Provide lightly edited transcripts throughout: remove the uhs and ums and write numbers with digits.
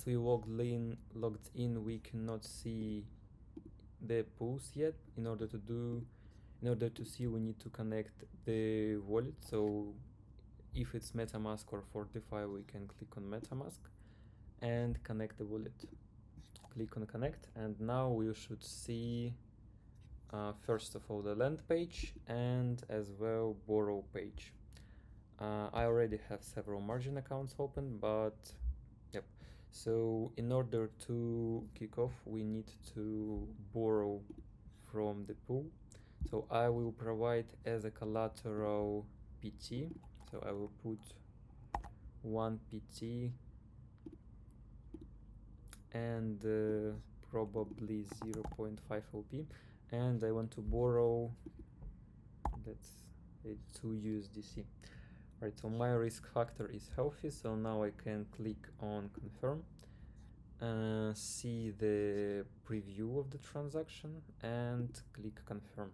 we logged in, we cannot see the pools yet. In order to see, we need to connect the wallet. So if it's MetaMask or Fortify, we can click on MetaMask and connect the wallet. Click on connect, and now we should see first of all the lend page and as well borrow page. I already have several margin accounts open, but yep. So in order to kick off, we need to borrow from the pool. So I will provide as a collateral PT. So I will put 1 PT and probably 0.5 OP, and I want to borrow, let's say, 2 USDC. Right, so my risk factor is healthy, so now I can click on confirm, see the preview of the transaction and click confirm.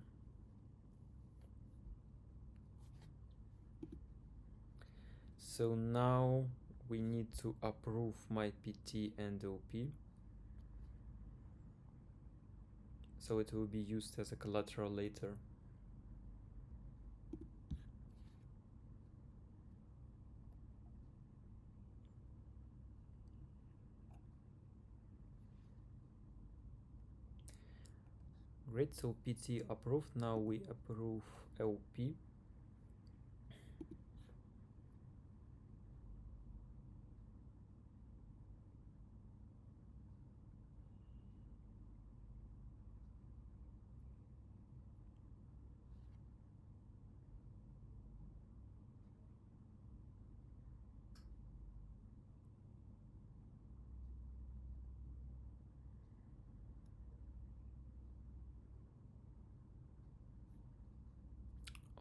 So now we need to approve my PT and OP, so it will be used as a collateral later. Great, so PT approved. Now we approve LP.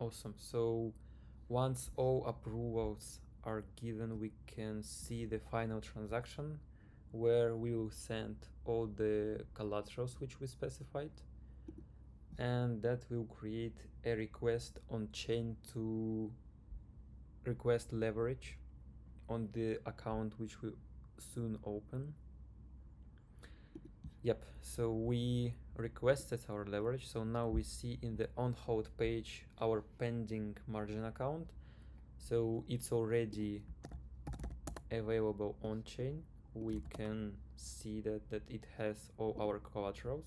Awesome. So once all approvals are given, we can see the final transaction where we will send all the collaterals which we specified, and that will create a request on chain to request leverage on the account which we soon open. Yep, so we requested our leverage, so now we see in the on hold page our pending margin account, so it's already available on chain. We can see that it has all our collaterals,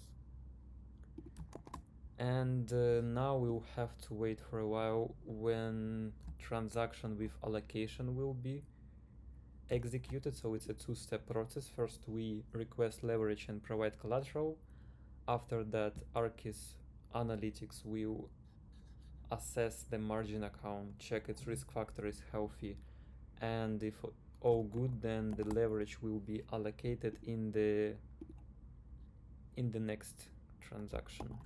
and now we will have to wait for a while when transaction with allocation will be executed. So it's a 2-step process. First we request leverage and provide collateral. After that, Arkis analytics will assess the margin account, check its risk factor is healthy, and if all good, then the leverage will be allocated in the next transaction.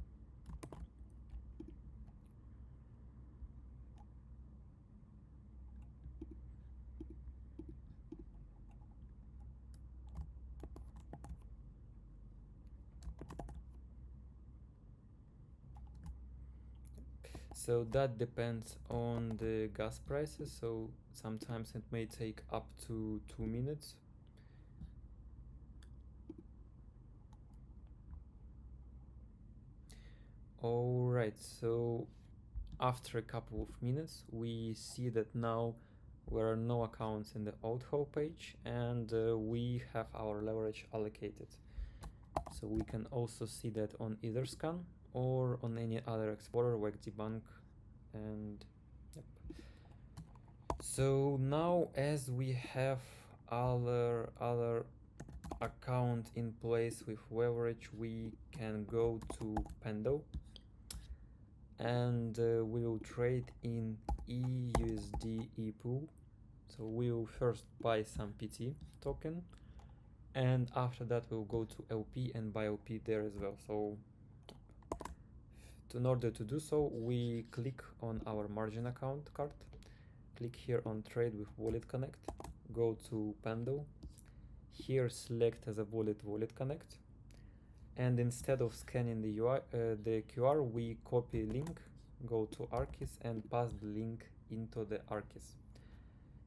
So that depends on the gas prices, so sometimes it may take up to 2 minutes. Alright, so after a couple of minutes we see that now there are no accounts in the old whole page, and we have our leverage allocated. So we can also see that on Etherscan or on any other explorer like debunk, and yep. So now as we have other account in place with leverage, we can go to Pendle, and we will trade in EUSD ePool. So we will first buy some PT token, and after that we'll go to LP and buy LP there as well. So in order to do so, we click on our margin account card, click here on trade with wallet connect, go to Pendle, here select as a wallet connect, and instead of scanning the UI, the QR, we copy link, go to Arkis and pass the link into the Arkis.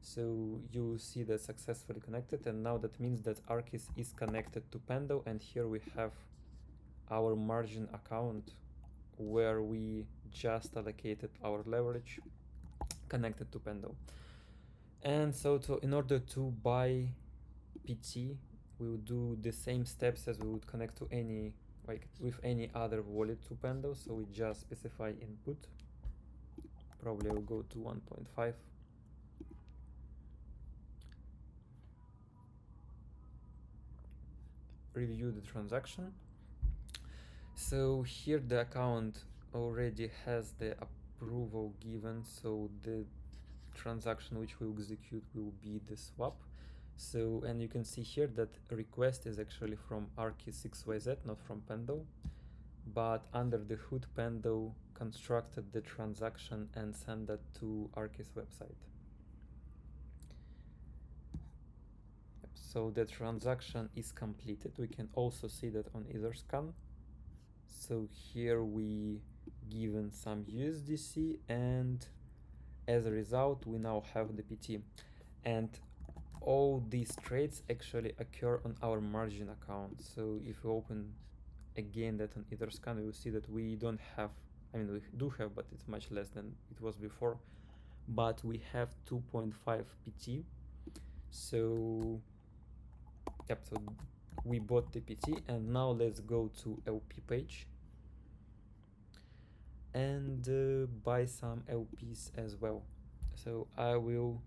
So you see that successfully connected, and now that means that Arkis is connected to Pendle, and here we have our margin account where we just allocated our leverage connected to Pendle. And so in order to buy PT, we would do the same steps as we would connect to any, like with any other wallet to Pendle. So we just specify input. Probably I'll go to 1.5. Review the transaction. So here the account already has the approval given, so the transaction which we will execute will be the swap. So, and you can see here that request is actually from Arkis XYZ, not from Pendle, but under the hood Pendle constructed the transaction and sent that to Arkis website. Yep, so the transaction is completed. We can also see that on Etherscan. So here we given some USDC, and as a result we now have the PT, and all these trades actually occur on our margin account. So if we open again that on Etherscan, we will see that we don't have, I mean we do have, but it's much less than it was before, but we have 2.5 PT. So yep, so we bought the PT, and now let's go to LP page and buy some LPs as well. So I will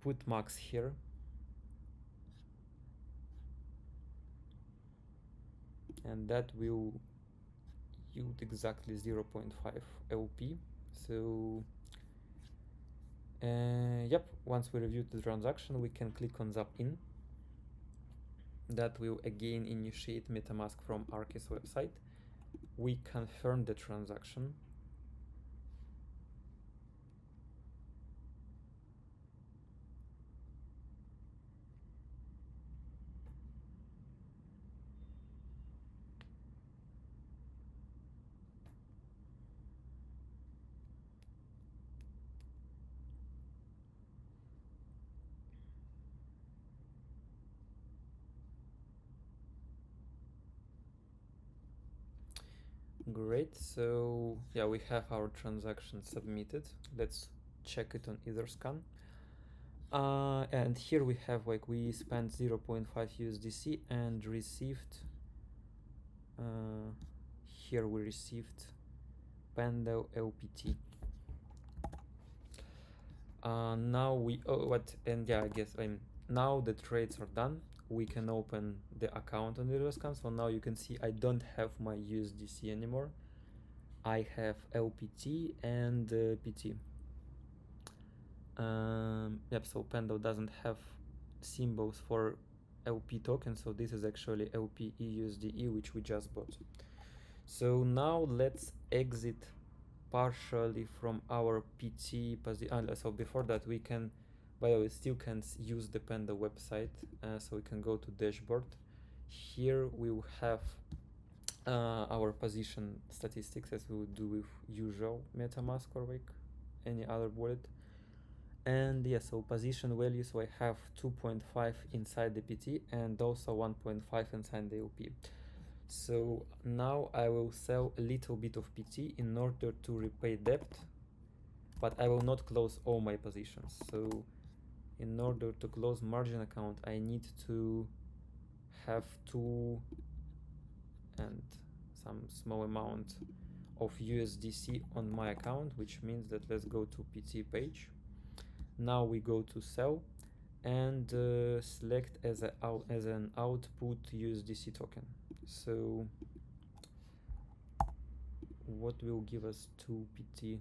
put max here, and that will yield exactly 0.5 LP. So yep, once we review the transaction, we can click on Zap in. That will again initiate MetaMask from Arkis website. We confirm the transaction. Great, so yeah, we have our transaction submitted. Let's check it on Etherscan. And here we have, like, we spent 0.5 USDC and received, here we received Pendle LPT. Now we, and yeah, I guess, now the trades are done. We can open the account on the Etherscan. So now you can see I don't have my USDC anymore. I have LPT and PT. Yep, so Pendle doesn't have symbols for LP token, so this is actually LP EUSDE, which we just bought. So now let's exit partially from our PT position. So before that, we can, by the way, still can use the Pendle website. So we can go to dashboard. Here we will have our position statistics, as we would do with usual MetaMask or like any other wallet. And yeah, so position value, so I have 2.5 inside the PT and also 1.5 inside the LP. So now I will sell a little bit of PT in order to repay debt, but I will not close all my positions. So in order to close margin account, I need to have 2 and some small amount of USDC on my account, which means that let's go to PT page. Now we go to sell and select as an output USDC token. So what will give us 2 PT?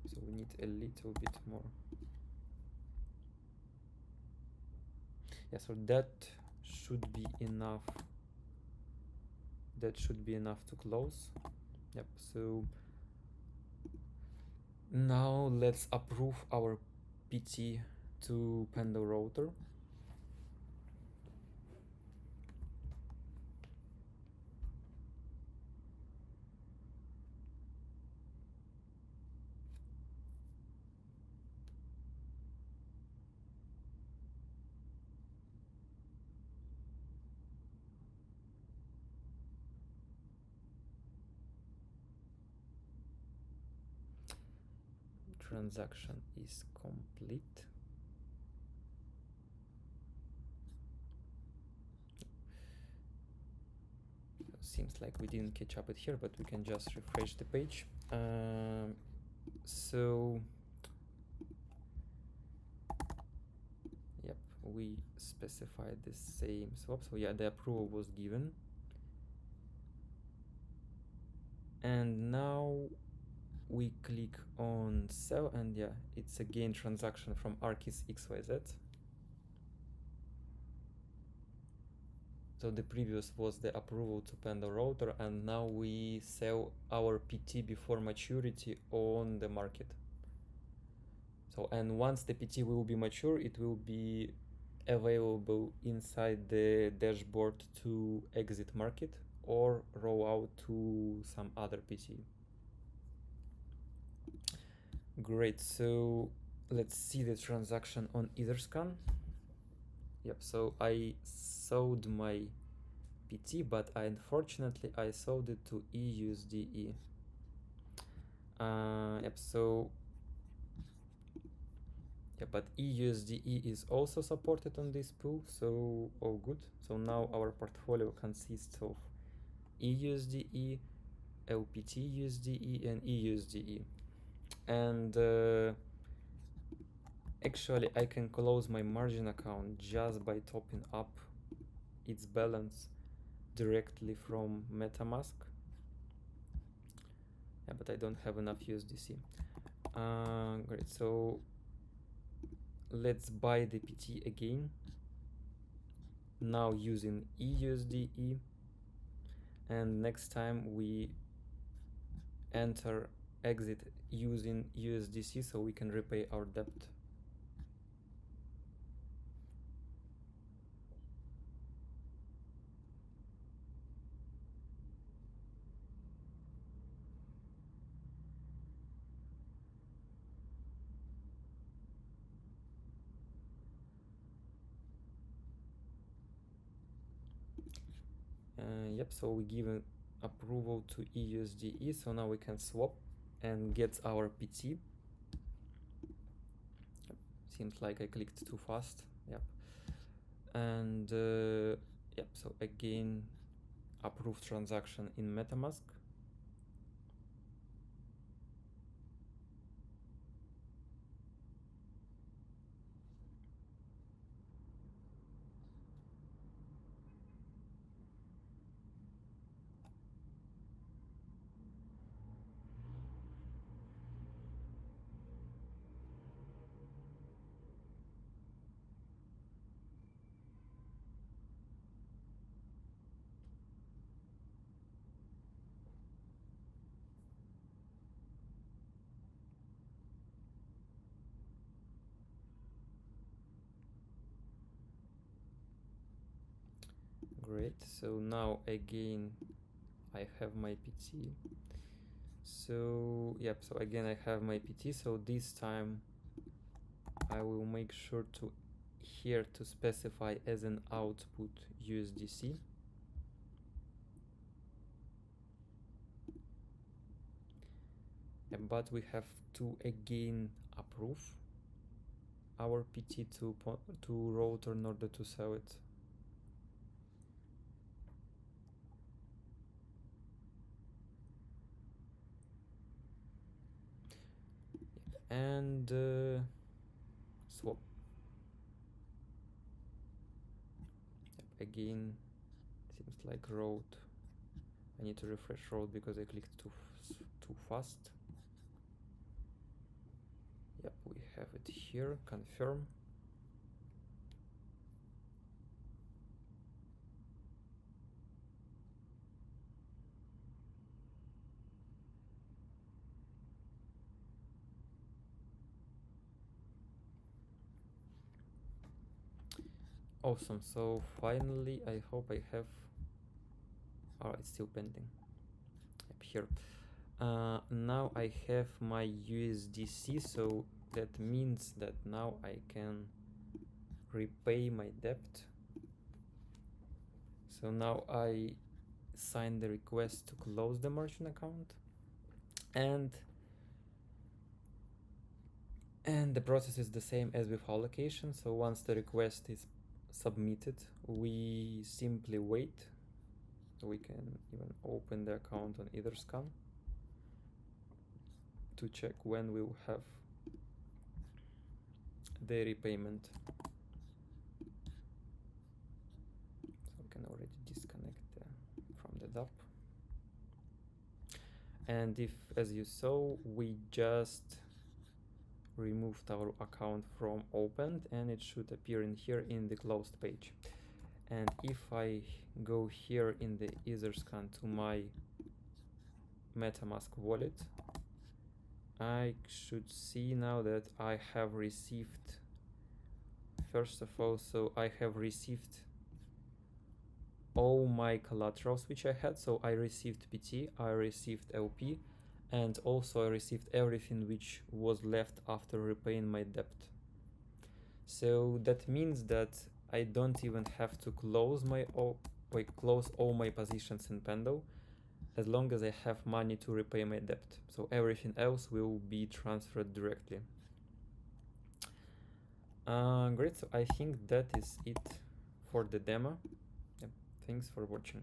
So we need a little bit more. Yeah, so that should be enough. That should be enough to close. Yep, so now let's approve our PT to Pendle router. transaction is complete. Seems like we didn't catch up it here, but we can just refresh the page. So yep, we specified the same swap. So yeah, the approval was given. And now we click on sell, and yeah, it's again transaction from Arkis XYZ. So the previous was the approval to Pendle router, and now we sell our PT before maturity on the market. So, and once the PT will be mature, it will be available inside the dashboard to exit market or roll out to some other PT. Great, so let's see the transaction on Etherscan. Yep, so I sold my PT, but unfortunately I sold it to EUSDE. Yep, so yeah, but EUSDE is also supported on this pool, so all good. So now our portfolio consists of EUSDE, LPT USDE, and EUSDE. And actually I can close my margin account just by topping up its balance directly from MetaMask. Yeah, but I don't have enough USDC. Great, so let's buy the PT again, now using EUSDE, and next time we enter exit using USDC so we can repay our debt. Yep, so we give an approval to EUSDE, so now we can swap and get our PT. Seems like I clicked too fast. Yep. And yep, so again, approve transaction in MetaMask. Great, so now again I have my PT. So yep, so again I have my PT, so this time I will make sure to here to specify as an output USDC. But we have to again approve our PT to router in order to sell it. And swap. Yep, again, seems like road. I need to refresh road because I clicked too fast. Yep, we have it here. Confirm. Awesome, so finally I hope I have, oh, it's still pending. Yep, here. Now I have my USDC, so that means that now I can repay my debt. So now I sign the request to close the merchant account, and And the process is the same as with allocation. So once the request is submitted, we simply wait. So we can even open the account on Etherscan to check when we'll have the repayment. So we can already disconnect from the DApp. And if, as you saw, we just removed our account from opened, and it should appear in here in the closed page. And if I go here in the Etherscan to my MetaMask wallet, I should see now that I have received, first of all, so I have received all my collaterals which I had. So I received PT, I received LP, and also I received everything which was left after repaying my debt. So that means that I don't even have to close close all my positions in Pendle, as long as I have money to repay my debt. So everything else will be transferred directly. Great, so I think that is it for the demo. Yep. Thanks for watching.